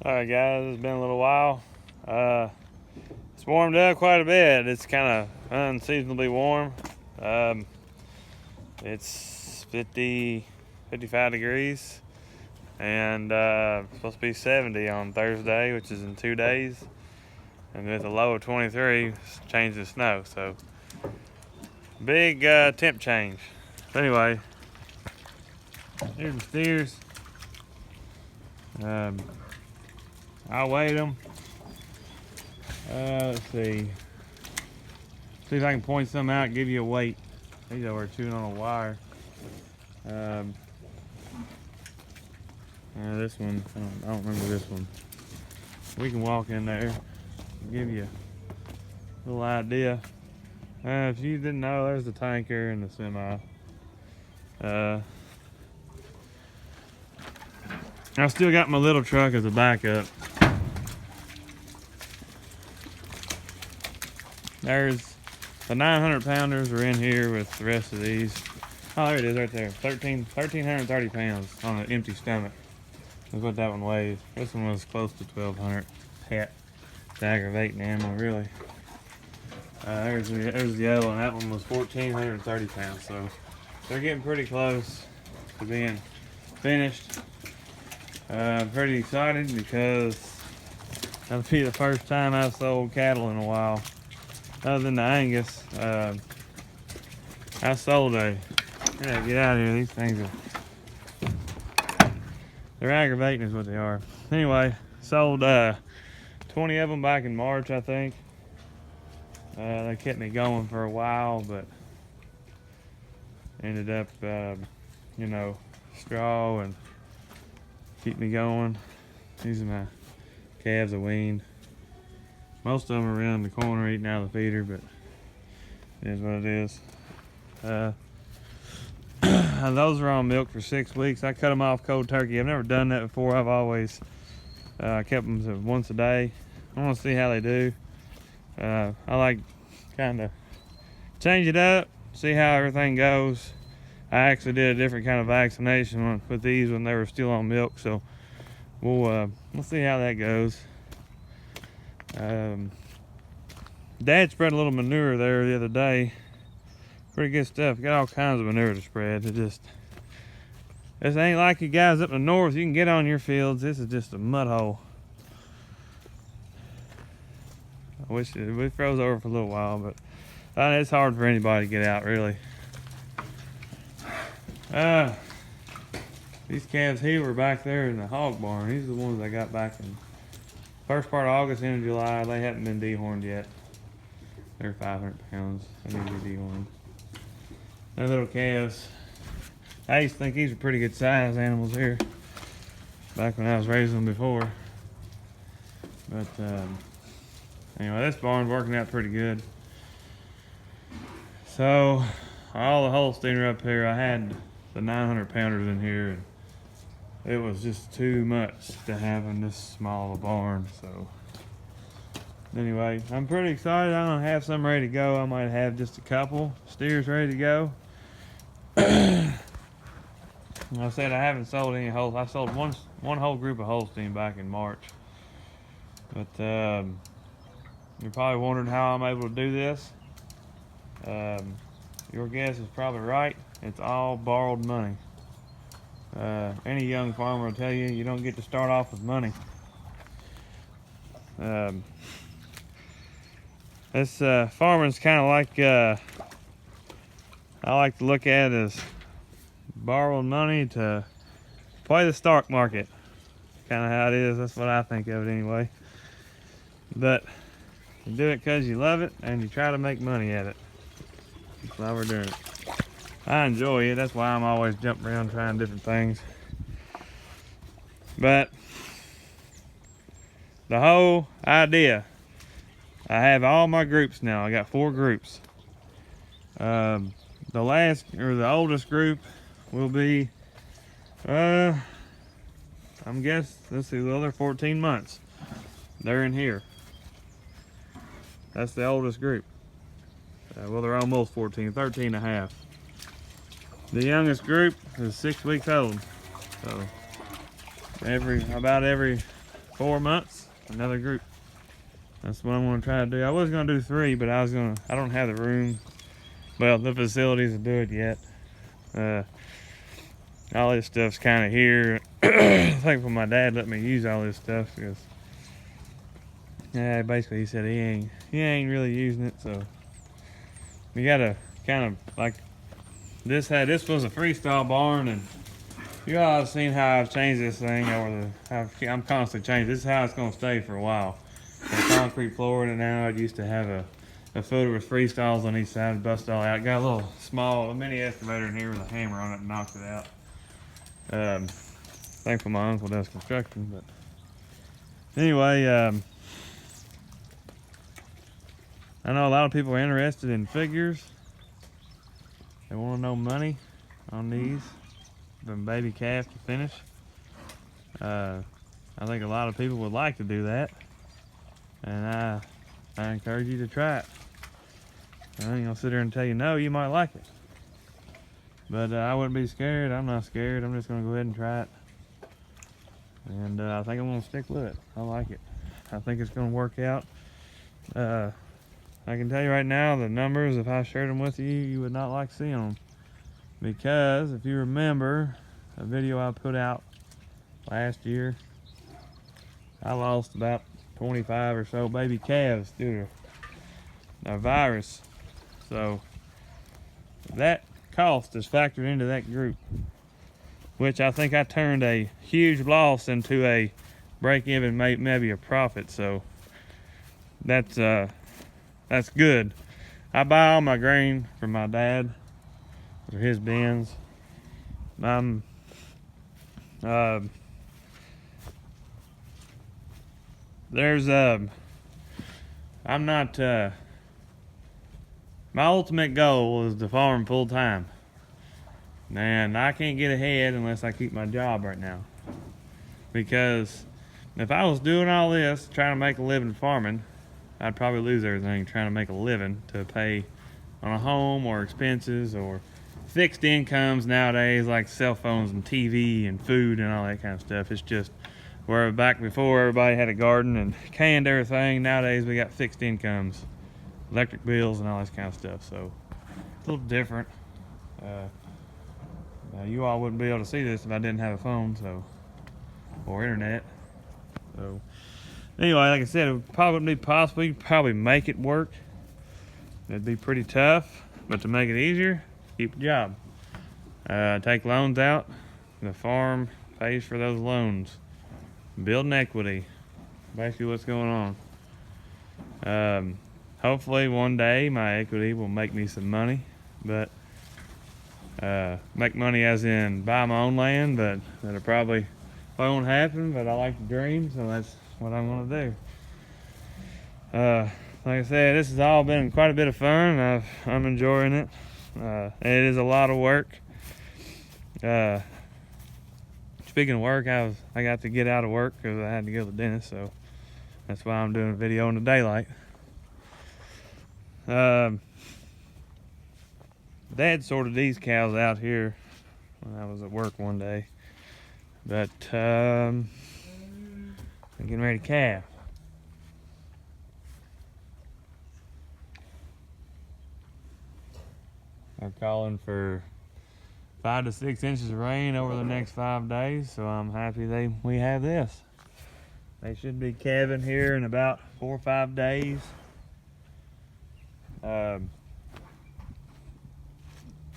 Alright guys, it's been a little while. It's warmed up quite a bit. It's kind of unseasonably warm. Um, it's 55 degrees and supposed to be 70 on Thursday, which is in 2 days. And with a low of 23, it's changed to snow. So big temp change. But anyway, here's the steers. I'll weigh them. Let's see. See if I can point some out, give you a weight. These over chewing on a wire. This one, I don't remember this one. We can walk in there, give you a little idea. If you didn't know, there's the tanker and the semi. I still got my little truck as a backup. There's the 900 pounders are in here with the rest of these. Oh, there it is right there. 1,330 pounds on an empty stomach. That's what that one weighs. This one was close to 1,200. Pet. It's aggravating animal, really. There's the other one. That one was 1,430 pounds. So they're getting pretty close to being finished. I'm pretty excited because that'll be the first time I've sold cattle in a while. Other than the Angus, I sold a, yeah, get out of here, these things they're aggravating is what they are. Anyway, sold 20 of them back in March, I think. They kept me going for a while, but ended up, you know, straw and keep me going. These are my calves are weaned. Most of them are around the corner eating out of the feeder, but it is what it is. Those are on milk for 6 weeks. I cut them off cold turkey. I've never done that before. I've always kept them to once a day. I want to see how they do. I like kind of change it up, see how everything goes. I actually did a different kind of vaccination with these when they were still on milk, so we'll see how that goes. Dad spread a little manure there the other day. Pretty good stuff. Got all kinds of manure to spread. This ain't like you guys up in the north. You can get on your fields. This is just a mud hole. I wish it froze over for a little while, but it's hard for anybody to get out, really. These calves here were back there in the hog barn. These are the ones I got back in first part of August, end of July. They haven't been dehorned yet. They're 500 pounds. They need to be dehorned. They're little calves. I used to think these were pretty good size animals here back when I was raising them before. But anyway, this barn's working out pretty good. So all the Holstein are up here. I had the 900 pounders in here, and it was just too much to have in this small of a barn. So anyway, I'm pretty excited. I'm gonna have some ready to go. I might have just a couple steers ready to go. I said I haven't sold any whole. I sold one whole group of Holstein back in March. But you're probably wondering how I'm able to do this. Your guess is probably right. It's all borrowed money. Any young farmer will tell you you don't get to start off with money. This farming's kind of like I like to look at it as borrowing money to play the stock market. Kind of how it is. That's what I think of it anyway. But you do it because you love it and you try to make money at it. That's why we're doing it. I enjoy it. That's why I'm always jumping around trying different things. But the whole idea, I have all my groups now. I got 4 groups. The oldest group will be, I'm guessing, let's see, well, they're 14 months. They're in here. That's the oldest group. Well, they're almost 14, 13 and a half. The youngest group is 6 weeks old. So about every 4 months, another group. That's what I'm gonna try to do. I was gonna do 3, but I don't have the room. Well, the facilities to do it yet. All this stuff's kind of here. Thankful my dad let me use all this stuff because, yeah, basically he said he ain't really using it. So we gotta kind of like this was a freestyle barn, and you all have seen how I've changed this thing I'm constantly changing. This is how it's gonna stay for a while. The concrete floor in it now. It used to have a footer with freestyles on each side, bust all out. Got a little small mini excavator in here with a hammer on it and knocked it out. Thankful my uncle does construction, but anyway, I know a lot of people are interested in figures. They want to know money on these, from baby calf to finish. I think a lot of people would like to do that, and I encourage you to try it. I ain't gonna sit there and tell you no, you might like it. But I wouldn't be scared. I'm not scared. I'm just gonna go ahead and try it. And I think I'm gonna stick with it. I like it. I think it's gonna work out. I can tell you right now, the numbers, if I shared them with you, you would not like seeing them. Because if you remember a video I put out last year, I lost about 25 or so baby calves due to a virus. So that cost is factored into that group, which I think I turned a huge loss into a break-even, maybe a profit. So that's good. I buy all my grain from my dad or his bins. I'm not my ultimate goal is to farm full time, and I can't get ahead unless I keep my job right now. Because if I was doing all this trying to make a living farming, I'd probably lose everything trying to make a living to pay on a home or expenses or fixed incomes nowadays, like cell phones and TV and food and all that kind of stuff. It's just where back before everybody had a garden and canned everything, nowadays we got fixed incomes, electric bills and all this kind of stuff. So it's a little different. You all wouldn't be able to see this if I didn't have a phone, so, or internet. So anyway, like I said, it would probably be possible. You could probably make it work. It'd be pretty tough, but to make it easier, keep a job. Take loans out. The farm pays for those loans. Building equity. Basically what's going on. Hopefully one day my equity will make me some money, but make money as in buy my own land, but that'll probably won't happen, but I like to dream, so that's what I'm gonna do. Like I said, this has all been quite a bit of fun. I'm enjoying it. It is a lot of work. Speaking of work, I got to get out of work because I had to go to the dentist, so that's why I'm doing a video in the daylight. Dad sorted these cows out here when I was at work one day, but I'm getting ready to calve. I'm calling for 5 to 6 inches of rain over the next 5 days, so I'm happy we have this. They should be calving here in about 4 or 5 days.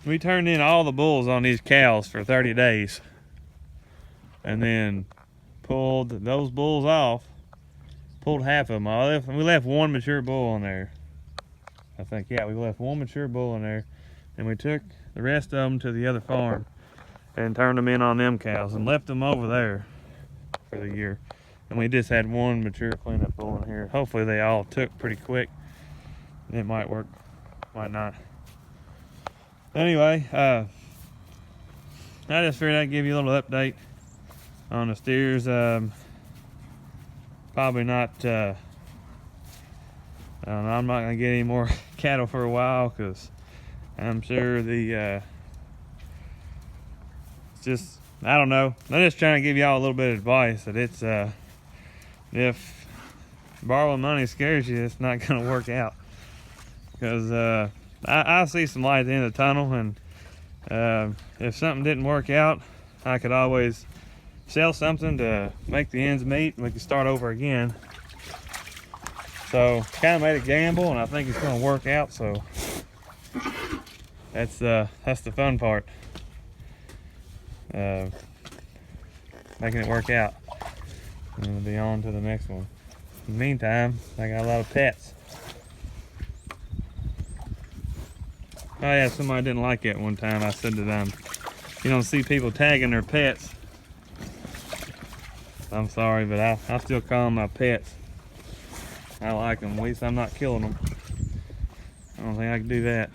We turned in all the bulls on these cows for 30 days and then pulled those bulls off, pulled half of them. We left one mature bull in there. I think, yeah, we left one mature bull in there, and we took the rest of them to the other farm and turned them in on them cows and left them over there for the year. And we just had one mature cleanup bull in here. Hopefully they all took pretty quick. It might work, might not. Anyway, I just figured I'd give you a little update on the steers. Probably not, I don't know, I'm not gonna get any more cattle for a while because I'm sure it's just, I don't know. I'm just trying to give y'all a little bit of advice that it's if borrowing money scares you, it's not gonna work out. Because I see some light at the end of the tunnel, and if something didn't work out, I could always sell something to make the ends meet, and we could start over again. So kind of made a gamble, and I think it's gonna work out. So that's the fun part, making it work out. I'm gonna be on to the next one. In the meantime, I got a lot of pets. Oh yeah, somebody didn't like it one time. I said that you don't see people tagging their pets. I'm sorry, but I still call them my pets. I like them. At least I'm not killing them. I don't think I can do that.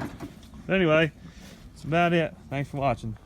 But anyway, that's about it. Thanks for watching.